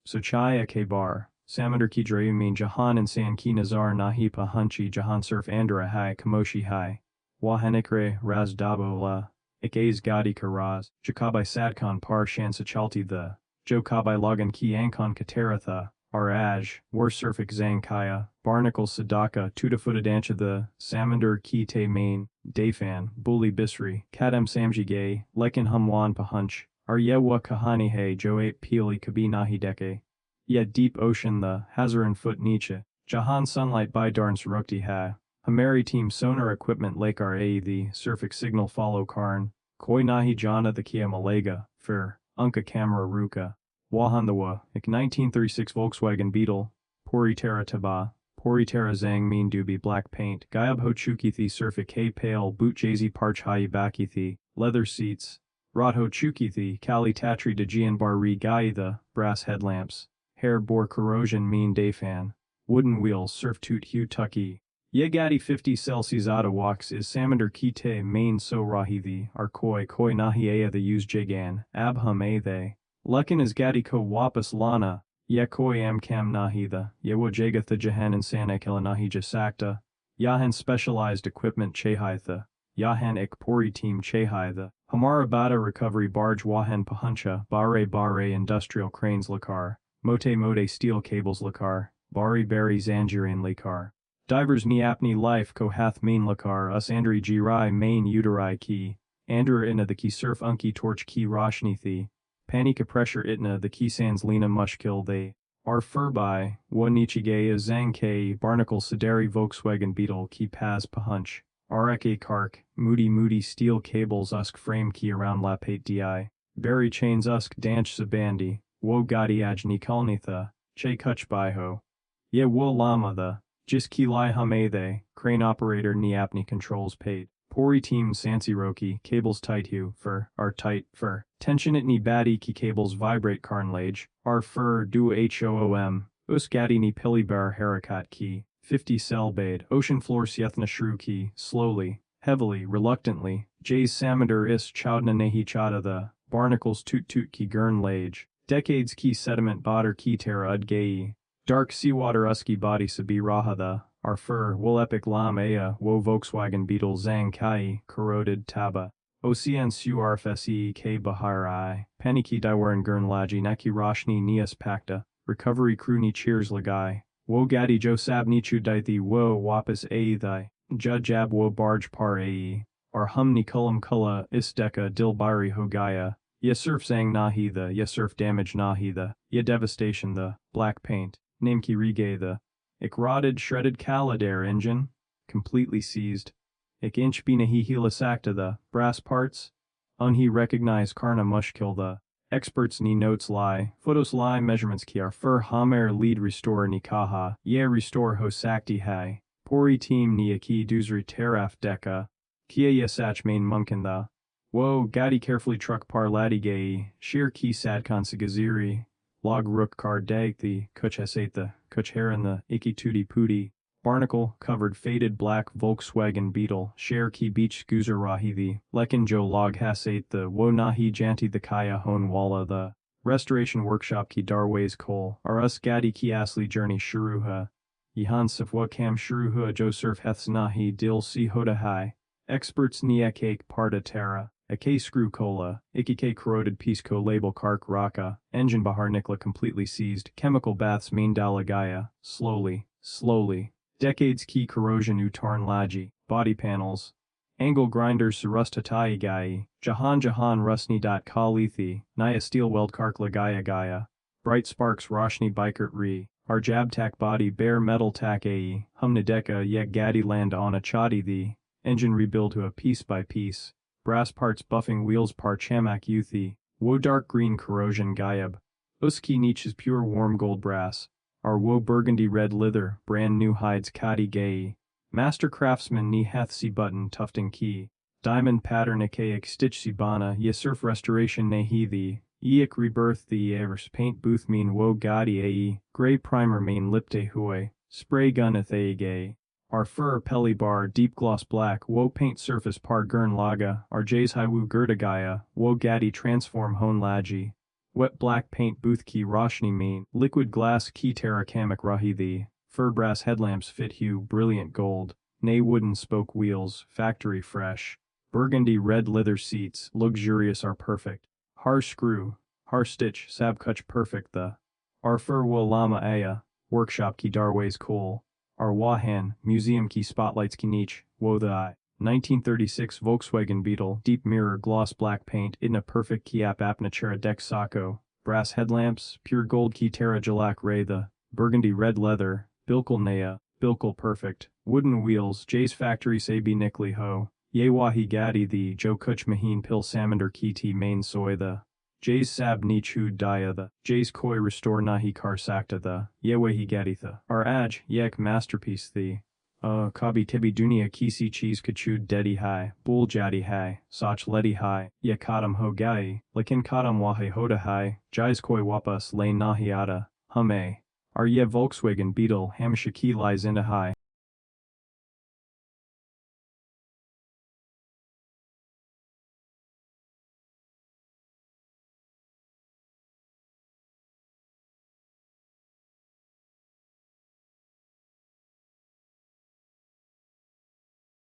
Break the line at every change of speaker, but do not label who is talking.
Sochaya ke bar, Samandar ki drayumin jahan insan ki nazar nahi pahunchi jahan surf andra hai kamoshi hai. Wahanikre raz dabo la, ikaz gadi karaz, jakabai sadkan par shan sachalti the, jokabai logan ki ankon kataratha, araj, war surfik zang kaya, barnacles sadaka tudafudadancha the, Samandar ki te main, dafan, bully bisri, kadam samji gay, lekin humwan pahunch. Aryewa kahani he joate pili kabi nahi deke. Yet deep ocean the Hazaran foot Nietzsche. Jahan sunlight by darn surukti ha. Hamari team sonar equipment lakar a the surfik signal follow karn. Koi nahi jana the kia malega, fur, unka camera ruka. Wahandawa, ik 1936 Volkswagen Beetle. Poritera taba. Poritera zang mean dubi black paint. Gayab hochukithi surfik hay pale boot jayzi parch hai bakithi. Leather seats. Radho Chukithi, Kali Tatri de Gian Bari Gaitha, brass headlamps, hair bore corrosion mean dayfan, wooden wheels surf toot hue tucky. Yegadi 50 Celsius Ada walks is Samandar Kite main so rahithi, Arkoi koi nahi aya the use jigan, abhum a they. Lukin is gadi ko wapas lana, Yakoi am kam nahi the, Yewo jagatha jahan and sanakila nahi jasakta, Yahan specialized equipment chehitha. Yahan ek pori team chehai the Hamara Bada recovery barge Wahan Pahuncha Bare industrial cranes lakar, Mote steel cables lakar, Bari Zanjirin lakar. Divers Niapni life Kohath main lakar us Andri Jirai main uteri ki, Andra inna the ki surf unki torch ki roshnithi, Panika pressure itna the ki sans lena mushkil they. Ar furbai, Wanichige zang ke barnacle sederi Volkswagen Beetle ki paz pahunch. Arake kark, moody steel cables usk frame key around lapate di. Berry chains usk danch sabandi, wo gadi ajni kalnitha, che kuch biho. Ye wo lama the, jis ki lai hum they, crane operator niapni controls paid. Pori team sansiroki, cables tight hue, fur, are tight, fur. Tension it ni badi ki cables vibrate carnlage, ar fur du hoom, us gadi ni pilibar harakat ki. 50 cell bade, ocean floor siethna shrew key, slowly, heavily, reluctantly, Jay's Samandar is chowdna nehi chada the, barnacles toot ki gurn lage, decades key sediment badder ki terra ud gayi, dark seawater usky body sabi raha the, our fur, wool epic lam aya, wo Volkswagen Beetle zang kai, corroded taba. Ocean su rfse k bahar I, paniki diwern gurn laji naki roshni nias pacta, recovery crew ni cheers lagai. Wo gadi jo sab nichu daithi wo wapas a thy, jab wo barge par ae, ar humni kulam kulla isdeka dilbari hogaya, ye surf zang nahi the, ye surf damage nahi the, ye devastation the, black paint, nameki rige the, ik rotted shredded Caladair engine, completely seized, ik inch binahi hilasakta the, brass parts, unhe recognize karna mushkil the. Experts ni notes lie, photos lie measurements ki are fur hamer lead restore ni kaha, ye restore ho sakti hai, pori team ni aki duzri teraf deka, kia yesach main munkin the. Wo gadi carefully truck par ladigay, sheer ki sadkan sagaziri, log rook kar dag the, kuch esate the, kuch heron the, iki tutti putti. Barnacle, covered faded black Volkswagen Beetle, share ki beach guzer rahi the, lekin jo log hasate the, wo nahi janti the kaya hon walla the, restoration workshop ki darways kol, arus gadi ki asli journey shuruha, yihan sifwa kam shuruha jo surf heths nahi dil si hoda hai, experts ni ekake parta terra, ake screw cola, ikike corroded piece co label kark raka, engine bahar nikla completely seized, chemical baths main dalagaya, slowly. Decades key corrosion utarn laji, body panels. Angle grinders surustatai gai, jahan rusni kalithi, naya steel weld kark lagaya gaya. Bright sparks roshni bikert re, our jab tack body bare metal tack ae, humnadeka yek gadi land on a chadi the, engine rebuild to a piece by piece. Brass parts buffing wheels par chamak youthi, wo dark green corrosion gayab. Uski niches pure warm gold brass. Our wo burgundy red leather, brand new hides kadi gay. Master craftsman ni hath si button tufting key. Diamond pattern akaic stitch si bana ye surf restoration ne he thee. Eik rebirth the avers paint booth mean wo gadi ae. Grey primer main lipte hue. Spray gun athai gay. Our fur pelly bar deep gloss black wo paint surface par gurn laga. Our jays hiwu gerda gaya. Wo gadi transform hon laji. Wet black paint booth ki roshni mean, liquid glass ki terra kamak rahi the, fur brass headlamps fit hue brilliant gold, nay wooden spoke wheels, factory fresh, burgundy red leather seats, luxurious are perfect, har screw, har stitch, sabkuch perfect the, ar fur wa lama aya, workshop ki darways cool, ar wahan, museum ki spotlights ki niche, wo the eye. 1936 Volkswagen Beetle, deep mirror gloss black paint, idna perfect ki ap apnachera deck sako, brass headlamps, pure gold ki terra jalak ray the, burgundy red leather, bilkul naya, bilkul perfect, wooden wheels, Jay's factory sabi nikli ho, yewahi gadi the, jo kuch mahin pil samander ki ti main soy the, Jay's sab ni chud daya the, Jay's koi restore nahi kar sakta the, yewahi gadi the, ar aj, yek masterpiece the, kabi tibi dunia kisi cheese kachud dedi hai, bul jadi hai, sach ledi hai, ye kadam ho gai, lakin kadam wahe hoda hai, jais koi wapas lane nahiata, hume. Ar ye Volkswagen Beetle hamshaki lies into hai.